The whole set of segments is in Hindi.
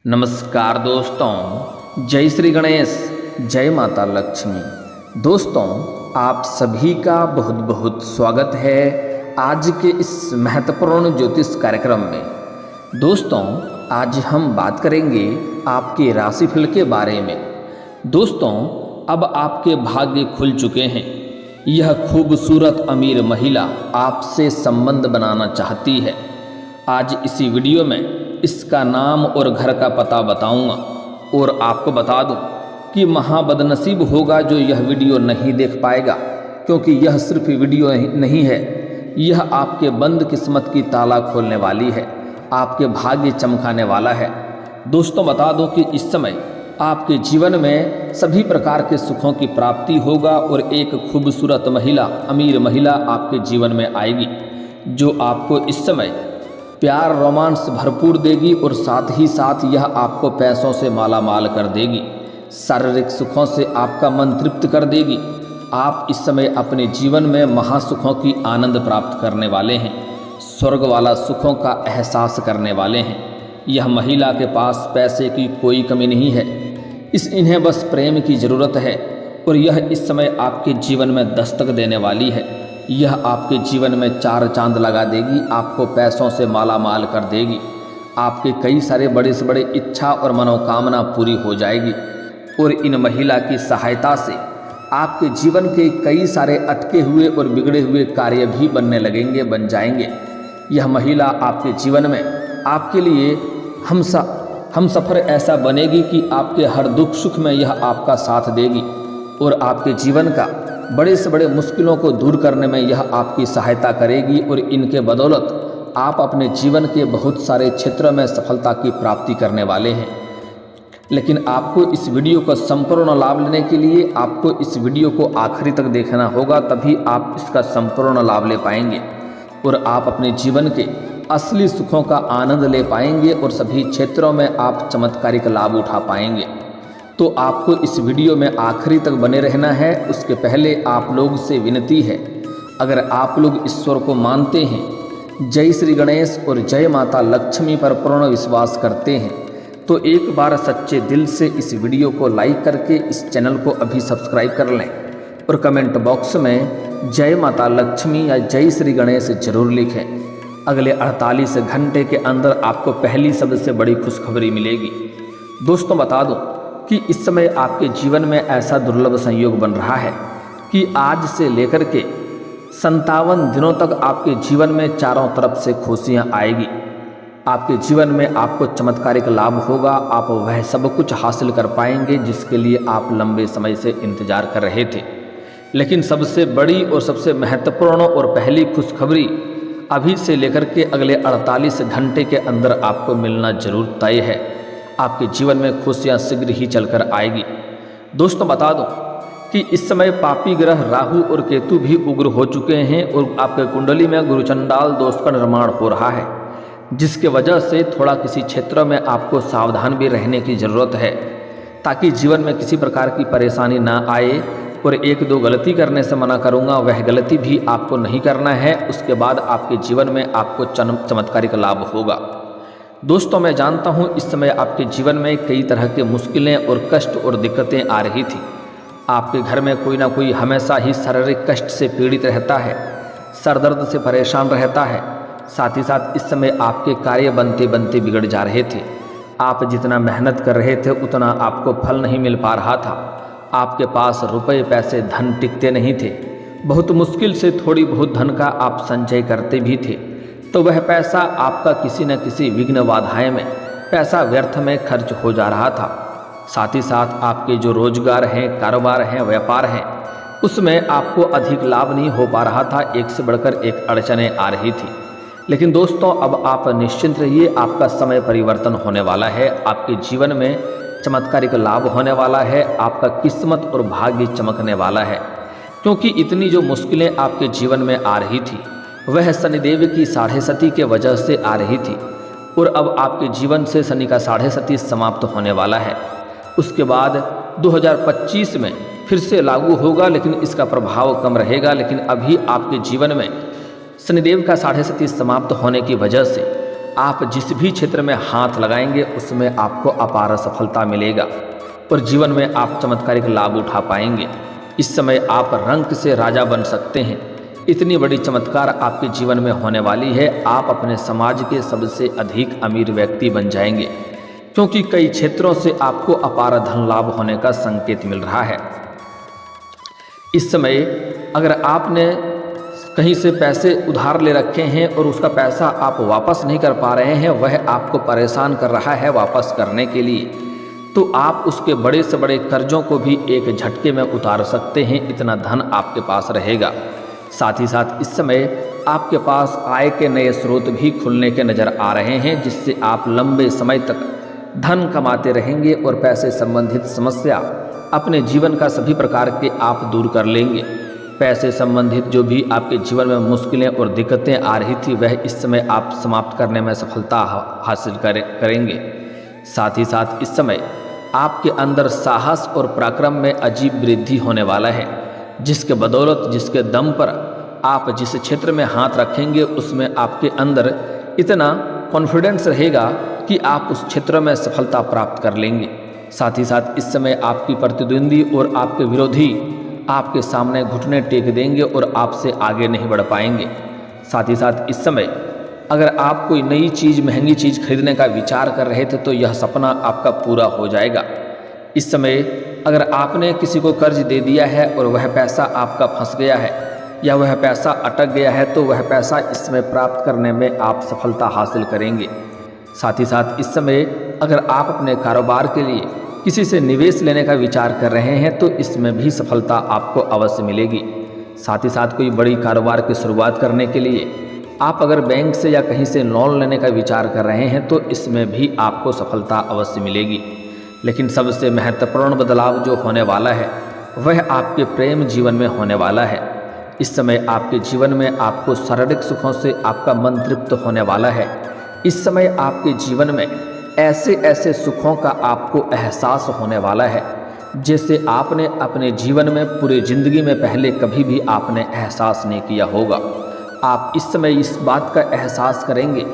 नमस्कार दोस्तों, जय श्री गणेश, जय माता लक्ष्मी। दोस्तों, आप सभी का बहुत बहुत स्वागत है आज के इस महत्वपूर्ण ज्योतिष कार्यक्रम में। दोस्तों, आज हम बात करेंगे आपके राशिफल के बारे में। दोस्तों, अब आपके भाग्य खुल चुके हैं। यह खूबसूरत अमीर महिला आपसे संबंध बनाना चाहती है। आज इसी वीडियो में इसका नाम और घर का पता बताऊंगा और आपको बता दूं कि महाबदनसीब होगा जो यह वीडियो नहीं देख पाएगा, क्योंकि यह सिर्फ वीडियो नहीं है, यह आपके बंद किस्मत की ताला खोलने वाली है, आपके भाग्य चमकाने वाला है। दोस्तों, बता दूं कि इस समय आपके जीवन में सभी प्रकार के सुखों की प्राप्ति होगा और एक खूबसूरत महिला, अमीर महिला आपके जीवन में आएगी, जो आपको इस समय प्यार रोमांस भरपूर देगी और साथ ही साथ यह आपको पैसों से माला माल कर देगी, शारीरिक सुखों से आपका मन तृप्त कर देगी। आप इस समय अपने जीवन में महासुखों की आनंद प्राप्त करने वाले हैं, स्वर्ग वाला सुखों का एहसास करने वाले हैं। यह महिला के पास पैसे की कोई कमी नहीं है, इन्हें बस प्रेम की ज़रूरत है और यह इस समय आपके जीवन में दस्तक देने वाली है। यह आपके जीवन में चार चांद लगा देगी, आपको पैसों से माला माल कर देगी, आपके कई सारे बड़े से बड़े इच्छा और मनोकामना पूरी हो जाएगी और इन महिला की सहायता से आपके जीवन के कई सारे अटके हुए और बिगड़े हुए कार्य भी बनने लगेंगे, बन जाएंगे। यह महिला आपके जीवन में आपके लिए हम सफ़र ऐसा बनेगी कि आपके हर दुख सुख में यह आपका साथ देगी और आपके जीवन का बड़े से बड़े मुश्किलों को दूर करने में यह आपकी सहायता करेगी और इनके बदौलत आप अपने जीवन के बहुत सारे क्षेत्रों में सफलता की प्राप्ति करने वाले हैं। लेकिन आपको इस वीडियो का संपूर्ण लाभ लेने के लिए आपको इस वीडियो को आखिरी तक देखना होगा, तभी आप इसका संपूर्ण लाभ ले पाएंगे और आप अपने जीवन के असली सुखों का आनंद ले पाएंगे और सभी क्षेत्रों में आप चमत्कारिक लाभ उठा पाएंगे। तो आपको इस वीडियो में आखिरी तक बने रहना है। उसके पहले आप लोग से विनती है, अगर आप लोग ईश्वर को मानते हैं, जय श्री गणेश और जय माता लक्ष्मी पर पूर्ण विश्वास करते हैं, तो एक बार सच्चे दिल से इस वीडियो को लाइक करके इस चैनल को अभी सब्सक्राइब कर लें और कमेंट बॉक्स में जय माता लक्ष्मी या जय श्री गणेश जरूर लिखें। अगले 48 घंटे के अंदर आपको पहली सबसे बड़ी खुशखबरी मिलेगी। दोस्तों, बता दूं कि इस समय आपके जीवन में ऐसा दुर्लभ संयोग बन रहा है कि आज से लेकर के 57 दिनों तक आपके जीवन में चारों तरफ से खुशियां आएगी। आपके जीवन में आपको चमत्कारिक लाभ होगा, आप वह सब कुछ हासिल कर पाएंगे जिसके लिए आप लंबे समय से इंतजार कर रहे थे। लेकिन सबसे बड़ी और सबसे महत्वपूर्ण और पहली खुशखबरी अभी से लेकर के अगले 48 घंटे के अंदर आपको मिलना जरूर तय है। आपके जीवन में खुशियां शीघ्र ही चलकर आएगी। दोस्तों, बता दूं कि इस समय पापी ग्रह राहु और केतु भी उग्र हो चुके हैं और आपके कुंडली में गुरुचंडाल दोष का निर्माण हो रहा है, जिसके वजह से थोड़ा किसी क्षेत्र में आपको सावधान भी रहने की ज़रूरत है, ताकि जीवन में किसी प्रकार की परेशानी ना आए। और एक दो गलती करने से मना करूँगा, वह गलती भी आपको नहीं करना है। उसके बाद आपके जीवन में आपको चमत्कारिक लाभ होगा। दोस्तों, मैं जानता हूँ इस समय आपके जीवन में कई तरह के मुश्किलें और कष्ट और दिक्कतें आ रही थी। आपके घर में कोई ना कोई हमेशा ही शारीरिक कष्ट से पीड़ित रहता है, सर दर्द से परेशान रहता है। साथ ही साथ इस समय आपके कार्य बनते बनते बिगड़ जा रहे थे। आप जितना मेहनत कर रहे थे उतना आपको फल नहीं मिल पा रहा था। आपके पास रुपए पैसे धन टिकते नहीं थे। बहुत मुश्किल से थोड़ी बहुत धन का आप संचय करते भी थे, तो वह पैसा आपका किसी न किसी विघ्न बाधाएं में पैसा व्यर्थ में खर्च हो जा रहा था। साथ ही साथ आपके जो रोजगार हैं, कारोबार हैं, व्यापार हैं, उसमें आपको अधिक लाभ नहीं हो पा रहा था। एक से बढ़कर एक अड़चनें आ रही थी। लेकिन दोस्तों, अब आप निश्चिंत रहिए, आपका समय परिवर्तन होने वाला है। आपके जीवन में चमत्कारिक लाभ होने वाला है। आपका किस्मत और भाग्य चमकने वाला है, क्योंकि इतनी जो मुश्किलें आपके जीवन में आ रही थी वह शनिदेव की 6.5 के वजह से आ रही थी और अब आपके जीवन से शनि का 6.5 समाप्त होने वाला है। उसके बाद 2025 में फिर से लागू होगा, लेकिन इसका प्रभाव कम रहेगा। लेकिन अभी आपके जीवन में शनिदेव का 6.5 समाप्त होने की वजह से आप जिस भी क्षेत्र में हाथ लगाएंगे उसमें आपको अपार सफलता मिलेगा और जीवन में आप चमत्कारिक लाभ उठा पाएंगे। इस समय आप रंक से राजा बन सकते हैं। इतनी बड़ी चमत्कार आपके जीवन में होने वाली है, आप अपने समाज के सबसे अधिक अमीर व्यक्ति बन जाएंगे, क्योंकि कई क्षेत्रों से आपको अपार धन लाभ होने का संकेत मिल रहा है। इस समय अगर आपने कहीं से पैसे उधार ले रखे हैं और उसका पैसा आप वापस नहीं कर पा रहे हैं, वह आपको परेशान कर रहा है वापस करने के लिए, तो आप उसके बड़े से बड़े कर्जों को भी एक झटके में उतार सकते हैं। इतना धन आपके पास रहेगा। साथ ही साथ इस समय आपके पास आय के नए स्रोत भी खुलने के नज़र आ रहे हैं, जिससे आप लंबे समय तक धन कमाते रहेंगे और पैसे संबंधित समस्या अपने जीवन का सभी प्रकार के आप दूर कर लेंगे। पैसे संबंधित जो भी आपके जीवन में मुश्किलें और दिक्कतें आ रही थी, वह इस समय आप समाप्त करने में सफलता हासिल करेंगे। साथ ही साथ इस समय आपके अंदर साहस और पराक्रम में अजीब वृद्धि होने वाला है, जिसके बदौलत, जिसके दम पर आप जिस क्षेत्र में हाथ रखेंगे उसमें आपके अंदर इतना कॉन्फिडेंस रहेगा कि आप उस क्षेत्र में सफलता प्राप्त कर लेंगे। साथ ही साथ इस समय आपकी प्रतिद्वंदी और आपके विरोधी आपके सामने घुटने टेक देंगे और आपसे आगे नहीं बढ़ पाएंगे। साथ ही साथ इस समय अगर आप कोई नई चीज़, महंगी चीज़ खरीदने का विचार कर रहे थे तो यह सपना आपका पूरा हो जाएगा। इस समय अगर आपने किसी को कर्ज दे दिया है और वह पैसा आपका फंस गया है या वह पैसा अटक गया है, तो वह पैसा इस समय प्राप्त करने में आप सफलता हासिल करेंगे। साथ ही साथ इस समय अगर आप अपने कारोबार के लिए किसी से निवेश लेने का विचार कर रहे हैं तो इसमें भी सफलता आपको अवश्य मिलेगी। साथ ही साथ कोई बड़ी कारोबार की शुरुआत करने के लिए आप अगर बैंक से या कहीं से लोन लेने का विचार कर रहे हैं तो इसमें भी आपको सफलता अवश्य मिलेगी। लेकिन सबसे महत्वपूर्ण बदलाव जो होने वाला है वह आपके प्रेम जीवन में होने वाला है। इस समय आपके जीवन में आपको शारीरिक सुखों से आपका मन तृप्त होने वाला है। इस समय आपके जीवन में ऐसे ऐसे सुखों का आपको एहसास होने वाला है जैसे आपने अपने जीवन में पूरी जिंदगी में पहले कभी भी आपने एहसास नहीं किया होगा। आप इस समय इस बात का एहसास करेंगे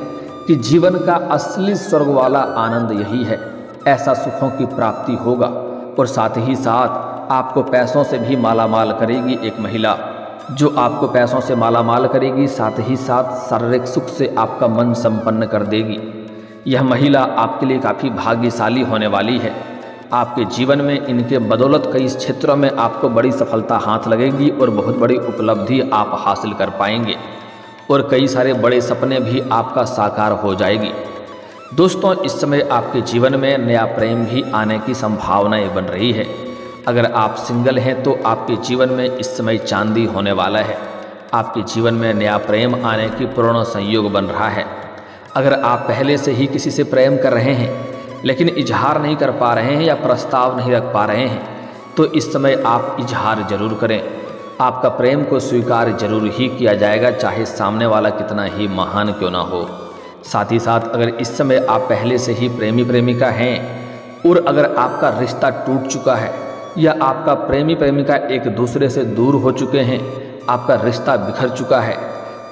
कि जीवन का असली स्वर्ग वाला आनंद यही है। ऐसा सुखों की प्राप्ति होगा और साथ ही साथ आपको पैसों से भी माला माल करेगी एक महिला, जो आपको पैसों से माला माल करेगी, साथ ही साथ शारीरिक सुख से आपका मन संपन्न कर देगी। यह महिला आपके लिए काफ़ी भाग्यशाली होने वाली है। आपके जीवन में इनके बदौलत कई क्षेत्रों में आपको बड़ी सफलता हाथ लगेगी और बहुत बड़ी उपलब्धि आप हासिल कर पाएंगे और कई सारे बड़े सपने भी आपका साकार हो जाएगी। दोस्तों, इस समय आपके जीवन में नया प्रेम भी आने की संभावनाएं बन रही है। अगर आप सिंगल हैं तो आपके जीवन में इस समय चांदी होने वाला है। आपके जीवन में नया प्रेम आने की पूर्ण संयोग बन रहा है। अगर आप पहले से ही किसी से प्रेम कर रहे हैं लेकिन इजहार नहीं कर पा रहे हैं या प्रस्ताव नहीं रख पा रहे हैं, तो इस समय आप इजहार जरूर करें। आपका प्रेम को स्वीकार जरूर ही किया जाएगा, चाहे सामने वाला कितना ही महान क्यों ना हो। साथ ही साथ अगर इस समय आप पहले से ही प्रेमी प्रेमिका हैं और अगर आपका रिश्ता टूट चुका है या आपका प्रेमी प्रेमिका एक दूसरे से दूर हो चुके हैं, आपका रिश्ता बिखर चुका है,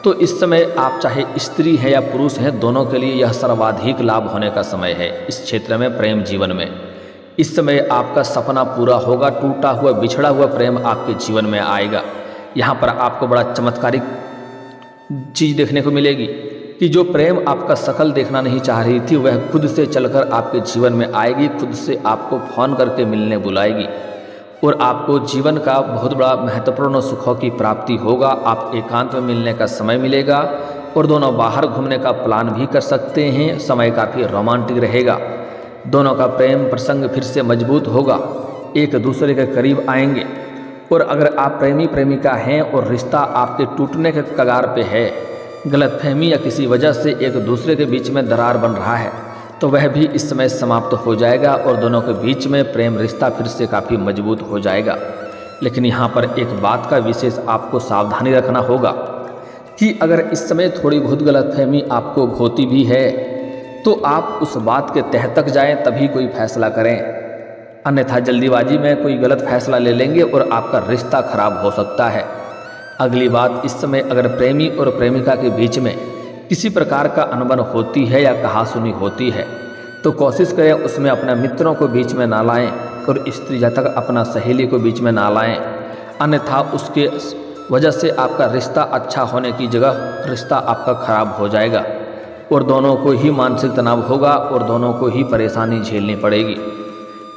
तो इस समय आप चाहे स्त्री है या पुरुष हैं, दोनों के लिए यह सर्वाधिक लाभ होने का समय है। इस क्षेत्र में प्रेम जीवन में इस समय आपका सपना पूरा होगा। टूटा हुआ बिछड़ा हुआ प्रेम आपके जीवन में आएगा। यहाँ पर आपको बड़ा चमत्कारिक चीज़ देखने को मिलेगी कि जो प्रेम आपका शकल देखना नहीं चाह रही थी वह खुद से चलकर आपके जीवन में आएगी, खुद से आपको फ़ोन करके मिलने बुलाएगी और आपको जीवन का बहुत बड़ा महत्वपूर्ण सुखों की प्राप्ति होगा। आप एकांत में मिलने का समय मिलेगा और दोनों बाहर घूमने का प्लान भी कर सकते हैं। समय काफ़ी रोमांटिक रहेगा। दोनों का प्रेम प्रसंग फिर से मजबूत होगा, एक दूसरे के करीब आएंगे। और अगर आप प्रेमी प्रेमिका हैं और रिश्ता आपके टूटने के कगार पे है, गलतफहमी या किसी वजह से एक दूसरे के बीच में दरार बन रहा है, तो वह भी इस समय समाप्त हो जाएगा और दोनों के बीच में प्रेम रिश्ता फिर से काफ़ी मजबूत हो जाएगा। लेकिन यहाँ पर एक बात का विशेष आपको सावधानी रखना होगा कि अगर इस समय थोड़ी बहुत गलतफहमी आपको होती भी है तो आप उस बात के तह तक जाएं, तभी कोई फैसला करें। अन्यथा जल्दीबाजी में कोई गलत फैसला ले लेंगे और आपका रिश्ता खराब हो सकता है। अगली बात, इस समय अगर प्रेमी और प्रेमिका के बीच में किसी प्रकार का अनबन होती है या कहासुनी होती है तो कोशिश करें उसमें अपने मित्रों को बीच में ना लाएं और स्त्री तक अपना सहेली को बीच में ना लाएं, अन्यथा उसके वजह से आपका रिश्ता अच्छा होने की जगह रिश्ता आपका खराब हो जाएगा और दोनों को ही मानसिक तनाव होगा और दोनों को ही परेशानी झेलनी पड़ेगी।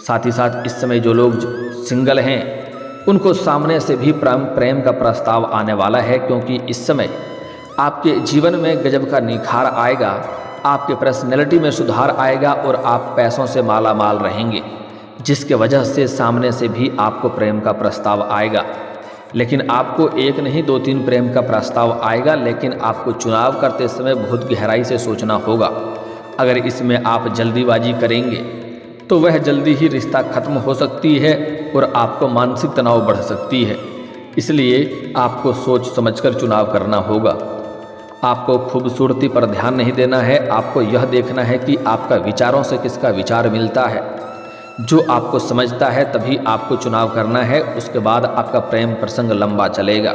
साथ ही साथ इस समय जो लोग सिंगल हैं उनको सामने से भी प्रेम का प्रस्ताव आने वाला है, क्योंकि इस समय आपके जीवन में गजब का निखार आएगा, आपके पर्सनैलिटी में सुधार आएगा और आप पैसों से माला माल रहेंगे, जिसके वजह से सामने से भी आपको प्रेम का प्रस्ताव आएगा। लेकिन आपको एक नहीं 2-3 प्रेम का प्रस्ताव आएगा, लेकिन आपको चुनाव करते समय बहुत गहराई से सोचना होगा। अगर इसमें आप जल्दीबाजी करेंगे तो वह जल्दी ही रिश्ता खत्म हो सकती है और आपको मानसिक तनाव बढ़ सकती है। इसलिए आपको सोच समझकर चुनाव करना होगा। आपको खूबसूरती पर ध्यान नहीं देना है, आपको यह देखना है कि आपका विचारों से किसका विचार मिलता है। जो आपको समझता है तभी आपको चुनाव करना है, उसके बाद आपका प्रेम प्रसंग लंबा चलेगा।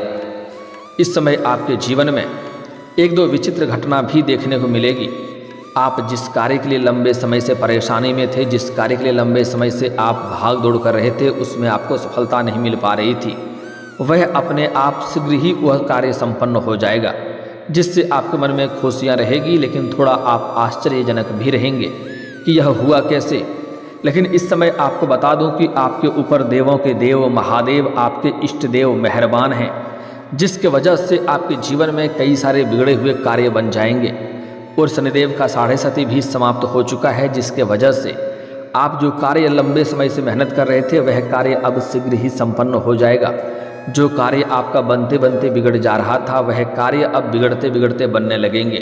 इस समय आपके जीवन में 1-2 विचित्र घटना भी देखने को मिलेगी। आप जिस कार्य के लिए लंबे समय से परेशानी में थे, जिस कार्य के लिए लंबे समय से आप भाग दौड़ कर रहे थे, उसमें आपको सफलता नहीं मिल पा रही थी, वह अपने आप शीघ्र ही वह कार्य संपन्न हो जाएगा, जिससे आपके मन में खुशियाँ रहेगी। लेकिन थोड़ा आप आश्चर्यजनक भी रहेंगे कि यह हुआ कैसे। लेकिन इस समय आपको बता दूं कि आपके ऊपर देवों के देव महादेव, आपके इष्ट देव मेहरबान हैं, जिसके वजह से आपके जीवन में कई सारे बिगड़े हुए कार्य बन जाएंगे। और शनिदेव का 7.5 भी समाप्त हो चुका है, जिसके वजह से आप जो कार्य लंबे समय से मेहनत कर रहे थे वह कार्य अब शीघ्र ही संपन्न हो जाएगा। जो कार्य आपका बनते बनते बिगड़ जा रहा था वह कार्य अब बिगड़ते बिगड़ते बनने लगेंगे।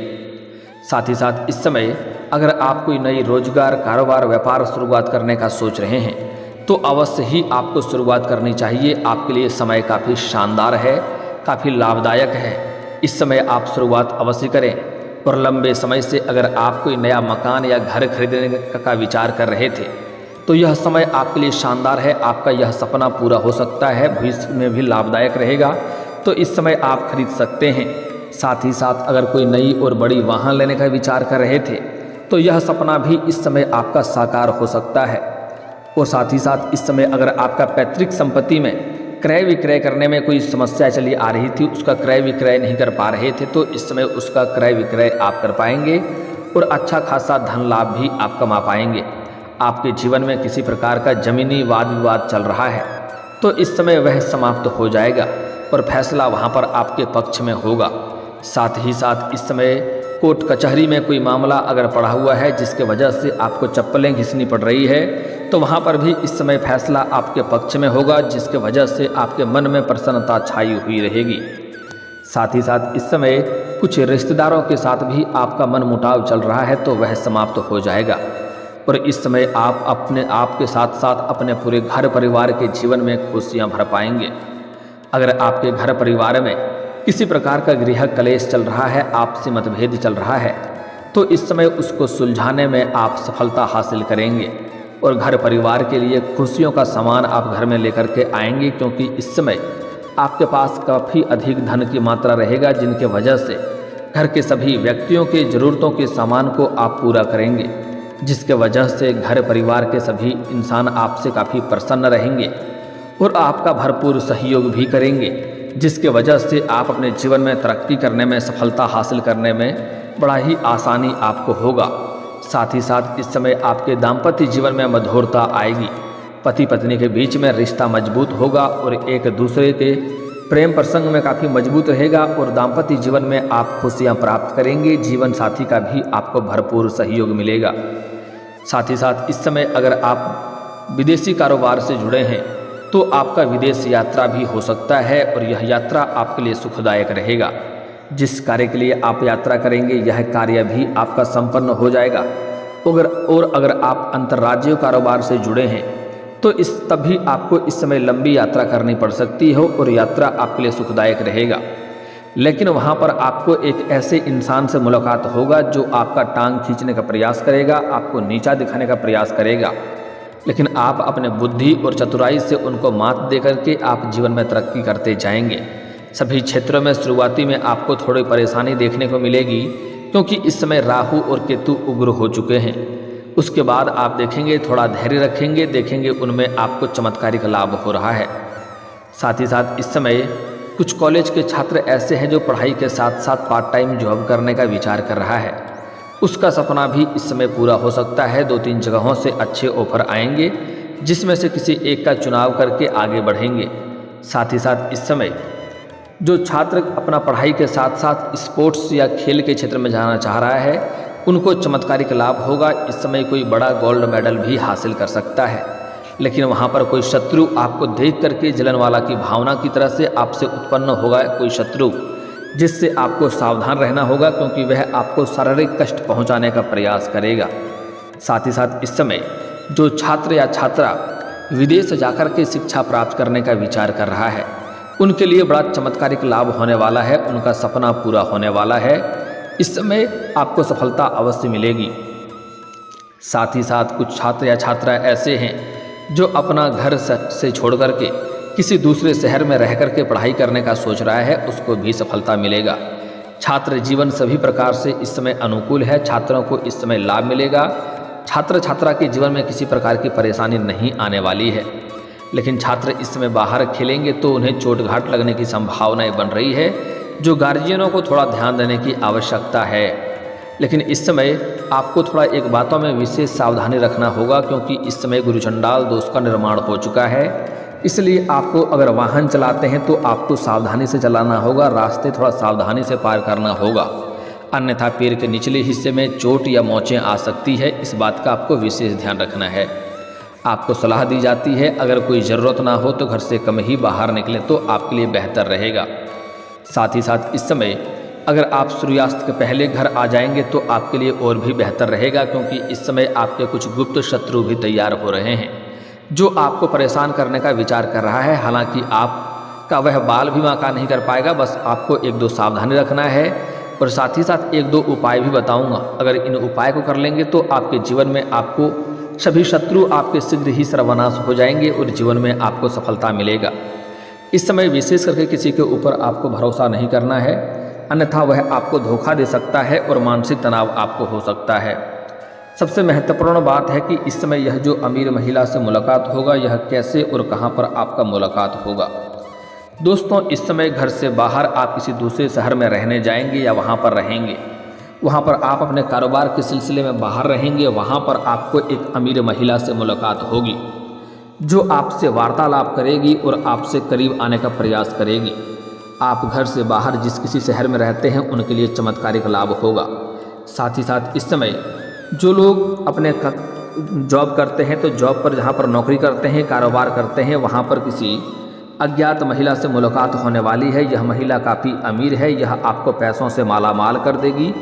साथ ही साथ इस समय अगर आप कोई नई रोजगार, कारोबार, व्यापार शुरुआत करने का सोच रहे हैं तो अवश्य ही आपको शुरुआत करनी चाहिए। आपके लिए समय काफ़ी शानदार है, काफ़ी लाभदायक है। इस समय आप शुरुआत अवश्य करें। और लंबे समय से अगर आप कोई नया मकान या घर खरीदने का विचार कर रहे थे तो यह समय आपके लिए शानदार है। आपका यह सपना पूरा हो सकता है, भविष्य में भी लाभदायक रहेगा, तो इस समय आप खरीद सकते हैं। साथ ही साथ अगर कोई नई और बड़ी वाहन लेने का विचार कर रहे थे तो यह सपना भी इस समय आपका साकार हो सकता है। और साथ ही साथ इस समय अगर आपका पैतृक संपत्ति में क्रय विक्रय करने में कोई समस्या चली आ रही थी, उसका क्रय विक्रय नहीं कर पा रहे थे, तो इस समय उसका क्रय विक्रय आप कर पाएंगे और अच्छा खासा धन लाभ भी आप कमा पाएंगे। आपके जीवन में किसी प्रकार का जमीनी वाद विवाद चल रहा है तो इस समय वह समाप्त हो जाएगा और फैसला वहाँ पर आपके पक्ष में होगा। साथ ही साथ इस समय कोर्ट कचहरी में कोई मामला अगर पड़ा हुआ है जिसके वजह से आपको चप्पलें घिसनी पड़ रही है तो वहाँ पर भी इस समय फैसला आपके पक्ष में होगा, जिसके वजह से आपके मन में प्रसन्नता छाई हुई रहेगी। साथ ही साथ इस समय कुछ रिश्तेदारों के साथ भी आपका मन मुटाव चल रहा है तो वह समाप्त हो जाएगा। और इस समय आप अपने आप के साथ साथ अपने पूरे घर परिवार के जीवन में खुशियाँ भर पाएंगे। अगर आपके घर परिवार में किसी प्रकार का गृह कलेश चल रहा है, आपसी मतभेद चल रहा है, तो इस समय उसको सुलझाने में आप सफलता हासिल करेंगे और घर परिवार के लिए खुशियों का सामान आप घर में लेकर के आएंगे, क्योंकि इस समय आपके पास काफ़ी अधिक धन की मात्रा रहेगा, जिनके वजह से घर के सभी व्यक्तियों के ज़रूरतों के सामान को आप पूरा करेंगे, जिसके वजह से घर परिवार के सभी इंसान आपसे काफ़ी प्रसन्न रहेंगे और आपका भरपूर सहयोग भी करेंगे, जिसके वजह से आप अपने जीवन में तरक्की करने में, सफलता हासिल करने में बड़ा ही आसानी आपको होगा। साथ ही साथ इस समय आपके दाम्पत्य जीवन में मधुरता आएगी, पति पत्नी के बीच में रिश्ता मजबूत होगा और एक दूसरे के प्रेम प्रसंग में काफ़ी मजबूत रहेगा और दाम्पत्य जीवन में आप खुशियाँ प्राप्त करेंगे। जीवन साथी का भी आपको भरपूर सहयोग मिलेगा। साथ ही साथ इस समय अगर आप विदेशी कारोबार से जुड़े हैं तो आपका विदेश यात्रा भी हो सकता है और यह यात्रा आपके लिए सुखदायक रहेगा। जिस कार्य के लिए आप यात्रा करेंगे यह कार्य भी आपका संपन्न हो जाएगा। अगर आप अंतर्राज्यीय कारोबार से जुड़े हैं तो तभी आपको इस समय लंबी यात्रा करनी पड़ सकती हो और यात्रा आपके लिए सुखदायक रहेगा। लेकिन वहाँ पर आपको एक ऐसे इंसान से मुलाकात होगा जो आपका टांग खींचने का प्रयास करेगा, आपको नीचा दिखाने का प्रयास करेगा, लेकिन आप अपने बुद्धि और चतुराई से उनको मात दे करके आप जीवन में तरक्की करते जाएंगे। सभी क्षेत्रों में शुरुआती में आपको थोड़ी परेशानी देखने को मिलेगी, क्योंकि इस समय राहु और केतु उग्र हो चुके हैं। उसके बाद आप देखेंगे थोड़ा धैर्य रखेंगे, देखेंगे उनमें आपको चमत्कारिक लाभ हो रहा है। साथ ही साथ इस समय कुछ कॉलेज के छात्र ऐसे हैं जो पढ़ाई के साथ साथ पार्ट टाइम जॉब करने का विचार कर रहा है। उसका सपना भी इस समय पूरा हो सकता है। 2-3 जगहों से अच्छे ऑफर आएंगे, जिसमें से किसी एक का चुनाव करके आगे बढ़ेंगे। साथ ही साथ इस समय जो छात्र अपना पढ़ाई के साथ साथ स्पोर्ट्स या खेल के क्षेत्र में जाना चाह रहा है, उनको चमत्कारिक लाभ होगा। इस समय कोई बड़ा गोल्ड मेडल भी हासिल कर सकता है, लेकिन वहाँ पर कोई शत्रु आपको देख करके जलन वाला की भावना की तरह से आपसे उत्पन्न होगा कोई शत्रु, जिससे आपको सावधान रहना होगा, क्योंकि वह आपको शारीरिक कष्ट पहुँचाने का प्रयास करेगा। साथ ही साथ इस समय जो छात्र या छात्रा विदेश जाकर के शिक्षा प्राप्त करने का विचार कर रहा है, उनके लिए बड़ा चमत्कारिक लाभ होने वाला है, उनका सपना पूरा होने वाला है। इस समय आपको सफलता अवश्य मिलेगी। साथ ही साथ कुछ छात्र या छात्रा ऐसे हैं जो अपना घर से छोड़ करके किसी दूसरे शहर में रह करके पढ़ाई करने का सोच रहा है, उसको भी सफलता मिलेगा। छात्र जीवन सभी प्रकार से इस समय अनुकूल है, छात्रों को इस समय लाभ मिलेगा। छात्र छात्रा के जीवन में किसी प्रकार की परेशानी नहीं आने वाली है, लेकिन छात्र इस समय बाहर खेलेंगे तो उन्हें चोट घाट लगने की संभावनाएं बन रही है, जो गार्जियनों को थोड़ा ध्यान देने की आवश्यकता है। लेकिन इस समय आपको थोड़ा एक बातों में विशेष सावधानी रखना होगा, क्योंकि इस समय गुरु चंडाल दोष का निर्माण हो चुका है। इसलिए आपको अगर वाहन चलाते हैं तो आपको सावधानी से चलाना होगा, रास्ते थोड़ा सावधानी से पार करना होगा, अन्यथा पैर के निचले हिस्से में चोट या मोचें आ सकती है। इस बात का आपको विशेष ध्यान रखना है। आपको सलाह दी जाती है अगर कोई ज़रूरत ना हो तो घर से कम ही बाहर निकलें तो आपके लिए बेहतर रहेगा। साथ ही साथ इस समय अगर आप सूर्यास्त के पहले घर आ जाएंगे तो आपके लिए और भी बेहतर रहेगा, क्योंकि इस समय आपके कुछ गुप्त शत्रु भी तैयार हो रहे हैं जो आपको परेशान करने का विचार कर रहा है। हालांकि आपका वह बाल भी बांका नहीं कर पाएगा, बस आपको 1-2 सावधानी रखना है। और साथ ही साथ 1-2 उपाय भी बताऊंगा, अगर इन उपाय को कर लेंगे तो आपके जीवन में आपको सभी शत्रु आपके शीघ्र ही सर्वनाश हो जाएंगे और जीवन में आपको सफलता मिलेगा। इस समय विशेष करके किसी के ऊपर आपको भरोसा नहीं करना है, अन्यथा वह आपको धोखा दे सकता है और मानसिक तनाव आपको हो सकता है। सबसे महत्वपूर्ण बात है कि इस समय यह जो अमीर महिला से मुलाकात होगा, यह कैसे और कहां पर आपका मुलाकात होगा। दोस्तों, इस समय घर से बाहर आप किसी दूसरे शहर में रहने जाएंगे या वहां पर रहेंगे, वहां पर आप अपने कारोबार के सिलसिले में बाहर रहेंगे, वहां पर आपको एक अमीर महिला से मुलाकात होगी जो आपसे वार्तालाप करेगी और आपसे करीब आने का प्रयास करेगी। आप घर से बाहर जिस किसी शहर में रहते हैं उनके लिए चमत्कारिक लाभ होगा। साथ ही साथ इस समय जो लोग अपने जॉब करते हैं तो जॉब पर जहाँ पर नौकरी करते हैं, कारोबार करते हैं, वहाँ पर किसी अज्ञात महिला से मुलाकात होने वाली है। यह महिला काफ़ी अमीर है, यह आपको पैसों से मालामाल कर देगी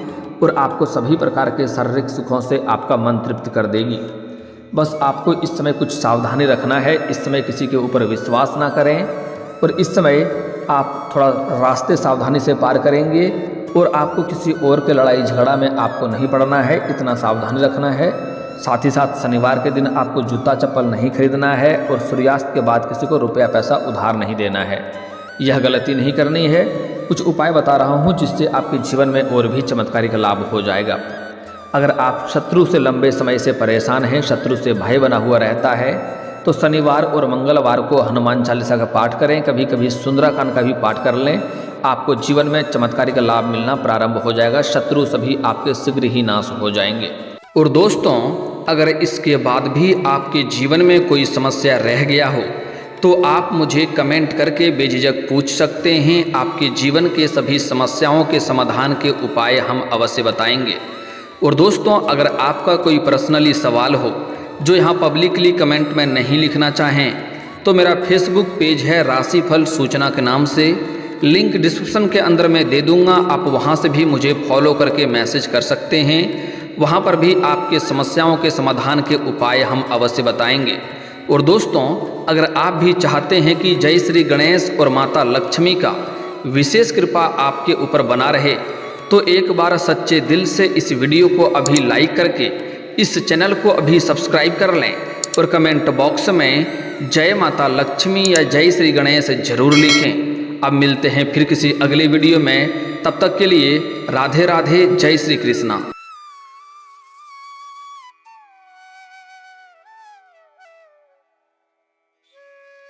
और आपको सभी प्रकार के शारीरिक सुखों से आपका मन तृप्त कर देगी। बस आपको इस समय कुछ सावधानी रखना है। इस समय किसी के ऊपर विश्वास ना करें और इस समय आप थोड़ा रास्ते सावधानी से पार करेंगे और आपको किसी और के लड़ाई झगड़ा में आपको नहीं पड़ना है, इतना सावधानी रखना है। साथ ही साथ शनिवार के दिन आपको जूता चप्पल नहीं खरीदना है और सूर्यास्त के बाद किसी को रुपया पैसा उधार नहीं देना है। यह गलती नहीं करनी है। कुछ उपाय बता रहा हूँ जिससे आपके जीवन में और भी चमत्कारिक लाभ हो जाएगा। अगर आप शत्रु से लंबे समय से परेशान हैं, शत्रु से भय बना हुआ रहता है, तो शनिवार और मंगलवार को हनुमान चालीसा का पाठ करें, कभी कभी सुंदराकांड का भी पाठ कर लें। आपको जीवन में चमत्कारिक लाभ मिलना प्रारंभ हो जाएगा, शत्रु सभी आपके शीघ्र ही नाश हो जाएंगे। और दोस्तों, अगर इसके बाद भी आपके जीवन में कोई समस्या रह गया हो तो आप मुझे कमेंट करके बेझिझक पूछ सकते हैं। आपके जीवन के सभी समस्याओं के समाधान के उपाय हम अवश्य बताएंगे। और दोस्तों, अगर आपका कोई पर्सनली सवाल हो जो यहाँ पब्लिकली कमेंट में नहीं लिखना चाहें तो मेरा फेसबुक पेज है राशिफल सूचना के नाम से, लिंक डिस्क्रिप्शन के अंदर मैं दे दूँगा। आप वहाँ से भी मुझे फॉलो करके मैसेज कर सकते हैं। वहाँ पर भी आपके समस्याओं के समाधान के उपाय हम अवश्य बताएंगे। और दोस्तों, अगर आप भी चाहते हैं कि जय श्री गणेश और माता लक्ष्मी का विशेष कृपा आपके ऊपर बना रहे तो एक बार सच्चे दिल से इस वीडियो को अभी लाइक करके इस चैनल को अभी सब्सक्राइब कर लें और कमेंट बॉक्स में जय माता लक्ष्मी या जय श्री गणेश जरूर लिखें। अब मिलते हैं फिर किसी अगले वीडियो में। तब तक के लिए राधे राधे, जय श्री कृष्णा।